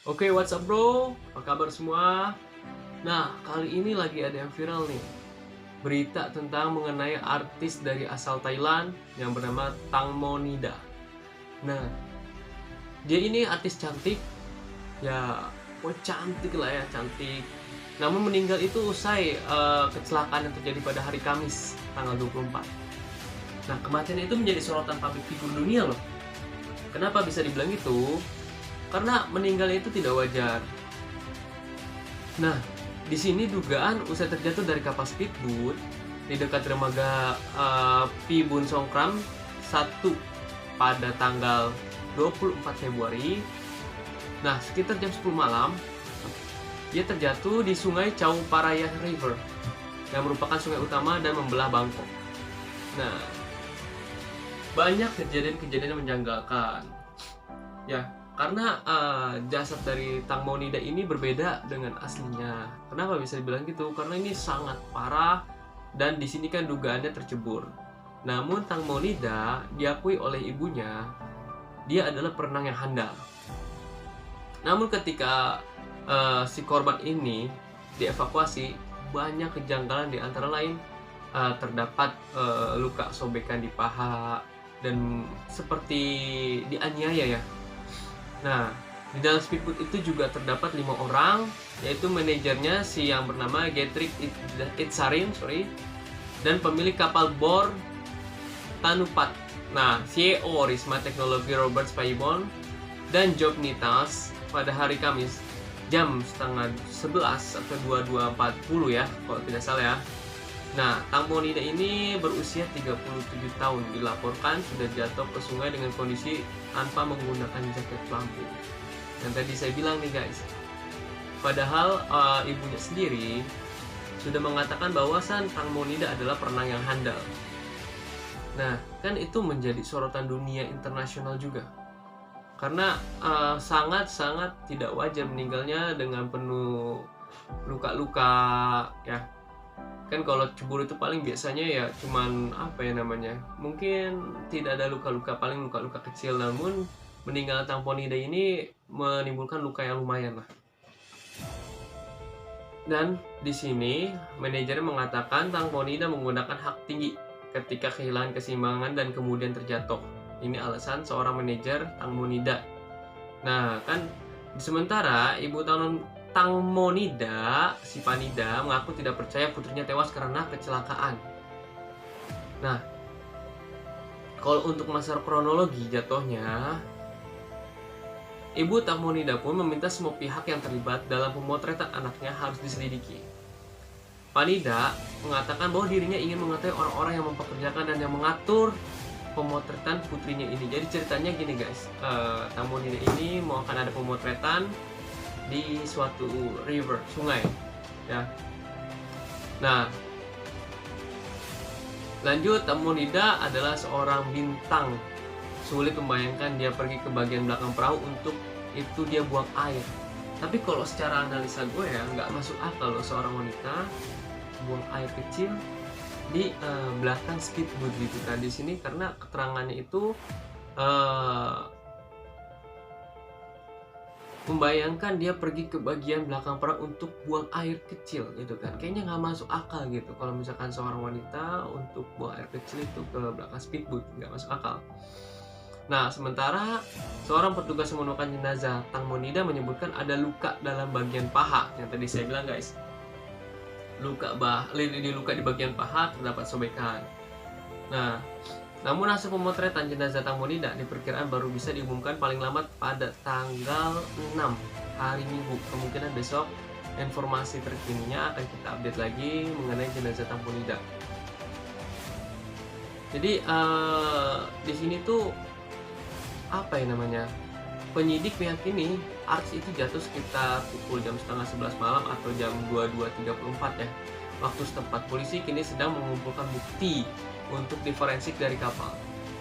Oke, what's up bro? Apa kabar semua? Nah, kali ini lagi ada yang viral nih. Berita tentang mengenai artis dari asal Thailand yang bernama Tang Monida. Nah, dia ini artis cantik. Ya, oh cantik lah ya, cantik. Namun meninggal itu usai kecelakaan yang terjadi pada hari Kamis, tanggal 24. Nah, kematian itu menjadi sorotan publik figur dunia loh. Kenapa bisa dibilang itu? Karena meninggal itu tidak wajar. Nah, di sini dugaan usai terjatuh dari kapal speedboat di dekat dermaga Pi Bun Songkram 1 pada tanggal 24 Februari. Nah, sekitar jam 10 malam, dia terjatuh di sungai Chao Phraya River yang merupakan sungai utama dan membelah Bangkok. Nah, banyak kejadian-kejadian yang menjanggalkan. Ya, karena jasad dari Tang Monida ini berbeda dengan aslinya. Kenapa bisa dibilang gitu? Karena ini sangat parah dan di sini kan dugaannya tercebur. Namun Tang Monida diakui oleh ibunya, dia adalah perenang yang handal. Namun ketika si korban ini dievakuasi, banyak kejanggalan, di antara lain terdapat luka sobekan di paha dan seperti dianiaya ya. Nah, di dalam speedboat itu juga terdapat 5 orang, yaitu manajernya si yang bernama Getrik Itsarin, dan pemilik kapal bor Tanupat. Nah, CEO Risma Teknologi Robert Spaibon dan Job Nitas pada hari Kamis jam setengah 11 atau 22.40 ya, kalau tidak salah ya. Nah, Tang Monida ini berusia 37 tahun, dilaporkan sudah jatuh ke sungai dengan kondisi tanpa menggunakan jaket pelampung. Yang tadi saya bilang nih guys, padahal ibunya sendiri sudah mengatakan bahwasan Tang Monida adalah perenang yang handal. Nah, kan itu menjadi sorotan dunia internasional juga. Karena sangat-sangat tidak wajar meninggalnya dengan penuh luka-luka ya. Kan kalau cebur itu paling biasanya ya cuman apa ya namanya, mungkin tidak ada luka-luka, paling luka-luka kecil. Namun meninggal Tang Monida ini menimbulkan luka yang lumayan lah. Dan di sini manajernya mengatakan Tang Monida menggunakan hak tinggi ketika kehilangan keseimbangan dan kemudian terjatuh. Ini alasan seorang manajer Tang Monida. Nah kan, sementara ibu Tang Monida, si Panida, mengaku tidak percaya putrinya tewas karena kecelakaan. Nah, kalau untuk masalah kronologi jatuhnya, ibu Tang Monida pun meminta semua pihak yang terlibat dalam pemotretan anaknya harus diselidiki. Panida mengatakan bahwa dirinya ingin mengetahui orang-orang yang mempekerjakan dan yang mengatur pemotretan putrinya ini. Jadi ceritanya gini guys, Tang Monida ini mau akan ada pemotretan di suatu river, sungai ya. Nah, lanjut, Tang Monida adalah seorang bintang. Sulit membayangkan dia pergi ke bagian belakang perahu untuk itu dia buang air. Tapi kalau secara analisa gue ya, nggak masuk akal loh seorang wanita buang air kecil di belakang speedboat gitu kan. Di sini karena keterangannya itu membayangkan dia pergi ke bagian belakang perahu untuk buang air kecil gitu kan, kayaknya nggak masuk akal gitu. Kalau misalkan seorang wanita untuk buang air kecil itu ke belakang speedboat, nggak masuk akal. Nah, sementara seorang petugas yang menemukan jenazah Tang Monida menyebutkan ada luka dalam bagian paha yang tadi saya bilang guys. Luka di bagian paha terdapat sobekan. Nah, namun hasil pemotretan jenazah Tang Monida diperkirakan baru bisa diumumkan paling lambat pada tanggal 6 hari Minggu. Kemungkinan besok informasi terkininya akan kita update lagi mengenai jenazah Tang Monida. Jadi di sini tuh apa ya namanya, penyidik meyakini artis itu jatuh sekitar pukul jam setengah 11 malam atau jam 22.34 ya, waktu setempat. Polisi kini sedang mengumpulkan bukti untuk diforensik dari kapal.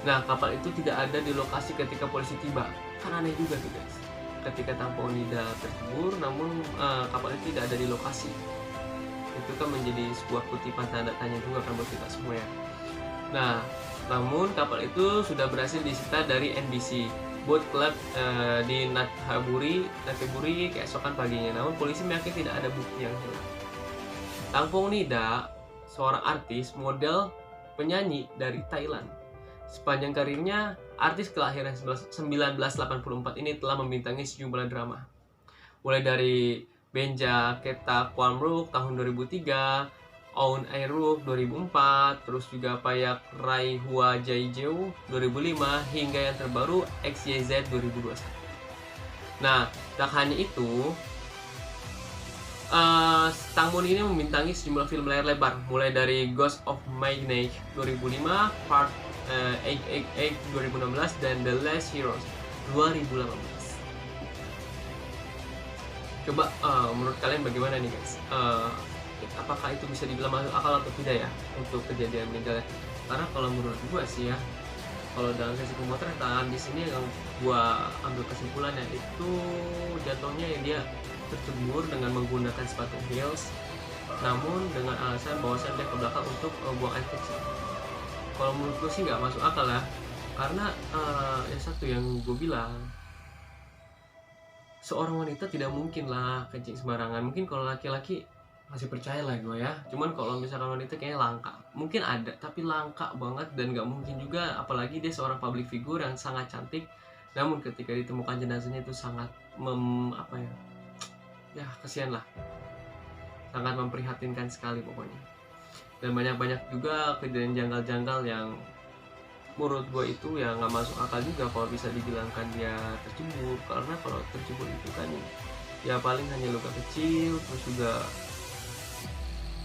Nah, kapal itu tidak ada di lokasi ketika polisi tiba. Kan aneh juga tuh guys, ketika Tang Monida tercebur namun kapal itu tidak ada di lokasi. Itu kan menjadi sebuah kutipan tanda tanya juga kan buat kita semua ya. Nah, namun kapal itu sudah berhasil disita dari NBC. boat club di Nathaburi keesokan paginya. Namun polisi meyakini tidak ada bukti yang jelas. Tang Pong-nida, seorang artis, model, penyanyi dari Thailand. Sepanjang karirnya, artis kelahiran 1984 ini telah membintangi sejumlah drama. Mulai dari Benja Keta Kwamruk tahun 2003, Aun Airuk 2004, terus juga Payak Rai Hua Jaijeu 2005, hingga yang terbaru XYZ 2021. Nah, tak hanya itu, Tang Mon ini membintangi sejumlah film layar lebar, mulai dari Ghost of Magnet 2005, Part 888 2016, dan The Last Heroes 2018. Coba menurut kalian bagaimana nih guys? Apakah itu bisa dibilang masuk akal atau tidak ya untuk kejadian meninggalnya? Karena kalau menurut gua sih ya, kalau dalam sesi pemotretan di sini yang gua ambil kesimpulannya itu jatuhnya ya dia tercebur dengan menggunakan sepatu heels, namun dengan alasan bahwasan dia ke belakang untuk buang air kecil. Kalau menurut gua sih nggak masuk akal ya, karena yang satu yang gua bilang, seorang wanita tidak mungkin lah kencing sembarangan. Mungkin kalau laki-laki masih percaya lah gue ya, cuman kalau misalkan wanita kayaknya langka. Mungkin ada, tapi langka banget, dan nggak mungkin juga, apalagi dia seorang public figure yang sangat cantik. Namun ketika ditemukan jenazahnya itu sangat kasihan lah, sangat memprihatinkan sekali pokoknya. Dan banyak juga kejadian janggal-janggal yang menurut gue itu ya nggak masuk akal juga kalau bisa dibilangkan dia tercebur. Karena kalau tercebur itu kan ya paling hanya luka kecil, terus juga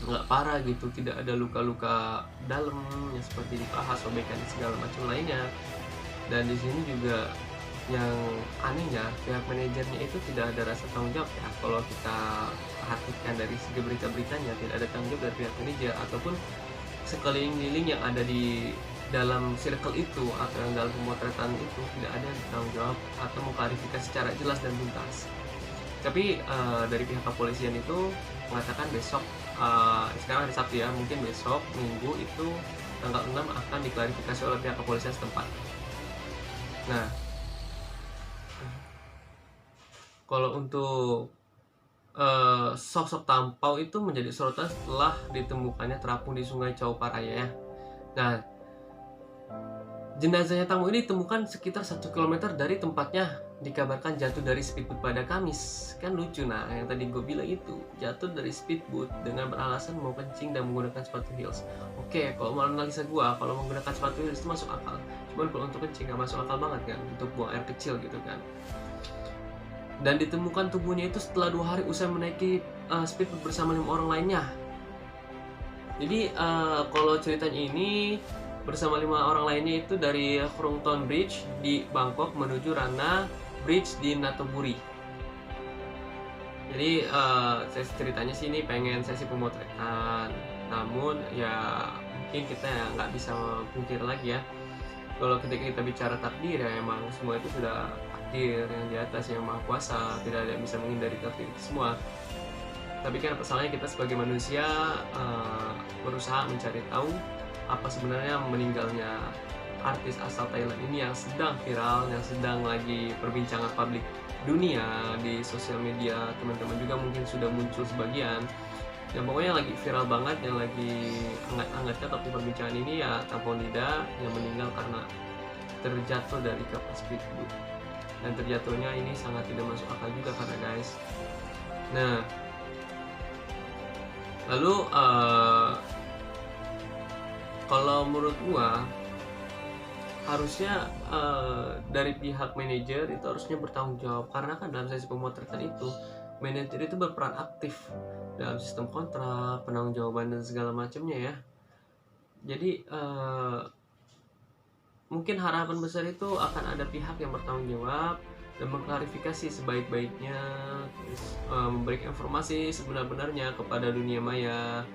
nggak parah gitu, tidak ada luka-luka dalam yang seperti di paha, sobekan, segala macam lainnya. Dan di sini juga yang anehnya, pihak manajernya itu tidak ada rasa tanggung jawab ya. Kalau kita perhatikan dari segi berita-beritanya, tidak ada tanggung jawab dari pihak manajer ataupun sekeliling-liling yang ada di dalam circle itu atau yang dalam pemotretan itu, tidak ada tanggung jawab atau mengklarifikasi secara jelas dan tuntas. Tapi dari pihak kepolisian itu mengatakan besok, sekarang hari Sabtu ya, mungkin besok Minggu itu tanggal 6 akan diklarifikasi oleh pihak kepolisian setempat. Nah, kalau untuk sosok Tampau itu menjadi sorotan setelah ditemukannya terapung di Sungai Chao Phraya ya. Nah, jenazahnya Tamu ini ditemukan sekitar 1 km dari tempatnya, dikabarkan jatuh dari speedboat pada Kamis. Kan lucu, nah yang tadi gue bilang itu, jatuh dari speedboat dengan beralasan mau kencing dan menggunakan sepatu heels. Oke, kalau mau analisa gue, kalau menggunakan sepatu heels itu masuk akal. Cuman kalau untuk kencing gak masuk akal banget kan, untuk buang air kecil gitu kan. Dan ditemukan tubuhnya itu setelah 2 hari usai menaiki speedboat bersama 5 orang lainnya. Jadi kalau ceritanya ini bersama 5 orang lainnya itu dari Krungthon Bridge di Bangkok menuju Rana Bridge di Nathaburi. Jadi ceritanya sih ini pengen sesi pemotretan, namun ya mungkin kita ya nggak bisa pungkir lagi ya, kalau ketika kita bicara takdir ya emang semua itu sudah takdir yang di atas, yang maha kuasa, tidak ada yang bisa menghindari takdir itu semua. Tapi kan pasalnya kita sebagai manusia berusaha mencari tahu apa sebenarnya meninggalnya artis asal Thailand ini yang sedang viral, yang sedang lagi perbincangan publik dunia di sosial media. Teman-teman juga mungkin sudah muncul sebagian. Yang pokoknya lagi viral banget, yang lagi hangat-hangatnya topik perbincangan ini ya Tang Pong-nida yang meninggal karena terjatuh dari kapal speedboat. Dan terjatuhnya ini sangat tidak masuk akal juga karena guys. Nah, lalu kalau menurut gua harusnya dari pihak manajer itu harusnya bertanggung jawab, karena kan dalam sesi pemotretan itu manajer itu berperan aktif dalam sistem kontrak, penanggung-jawaban dan segala macamnya ya. Jadi mungkin harapan besar itu akan ada pihak yang bertanggung jawab dan mengklarifikasi sebaik-baiknya, terus memberikan informasi sebenar-benarnya kepada dunia maya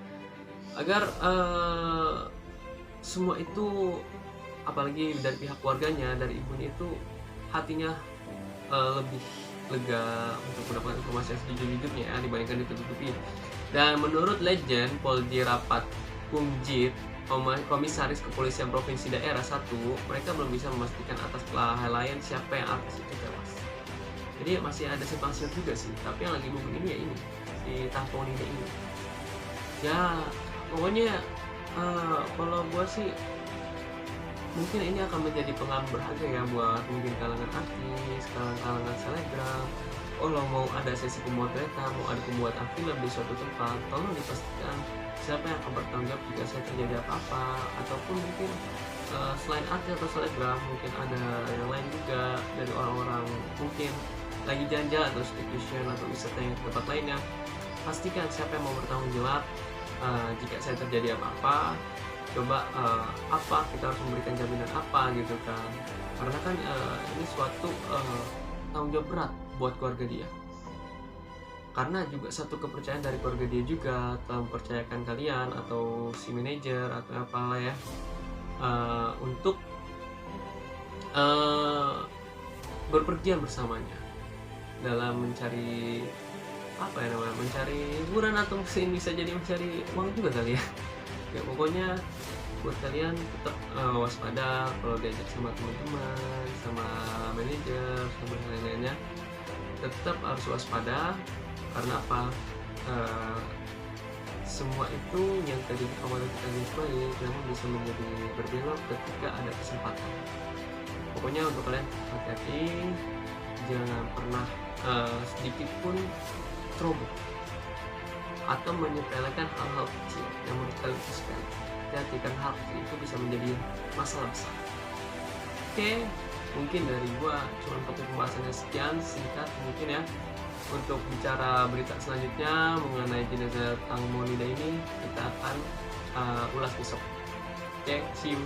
agar semua itu, apalagi dari pihak keluarganya, dari ibunya itu hatinya lebih lega untuk mendapatkan informasi yang sejujur-jujurnya ya, dibandingkan ditutupi. Dan menurut legend Polji Rapat Pungjit Komisaris Kepolisian Provinsi Daerah 1, mereka belum bisa memastikan atas kelalaian siapa yang artis itu tewas. Jadi masih ada simpang siur juga sih, tapi yang lagi booming ini ya ini, si Tamponida ini. Ya, pokoknya kalau gua sih mungkin ini akan menjadi pengalaman berharga ya buat mungkin kalangan artis, kalangan selebgram. Kalau mau ada sesi pemotretan, mau ada pembuatan film di suatu tempat, tolong dipastikan siapa yang akan bertanggung jawab jika saya terjadi apa-apa, ataupun mungkin selain artis atau selebgram mungkin ada yang lain juga dari orang-orang mungkin lagi jalan-jalan atau staycation atau wisata yang ke tempat lainnya. Pastikan siapa yang mau bertanggung jawab jika saya terjadi apa-apa. Coba apa kita harus memberikan jaminan apa gitu kan, karena kan ini suatu tanggung jawab berat buat keluarga dia, karena juga satu kepercayaan dari keluarga dia juga telah mempercayakan kalian atau si manajer atau apalah ya untuk berpergian bersamanya dalam mencari apa ya namanya, mencari hiburan atau mungkin bisa jadi mencari uang juga kali ya. Ya pokoknya buat kalian tetap waspada kalau diajak sama teman-teman, sama manajer, sama lain-lainnya, tetap harus waspada. Karena apa? Semua itu yang tadi awalnya kita lihat baik, namun bisa menjadi berbelok ketika ada kesempatan. Pokoknya untuk kalian hati-hati, jangan pernah sedikit pun ceroboh atau menyepelekan hal-hal kecil yang menurut kalian itu sepele. Hati-hati, kan hal kecil itu bisa menjadi masalah besar. Oke, mungkin dari gua cuma topik pembahasannya sekian singkat mungkin ya. Untuk bicara berita selanjutnya mengenai jenazah Tamponida ini kita akan ulas besok. Oke, see you.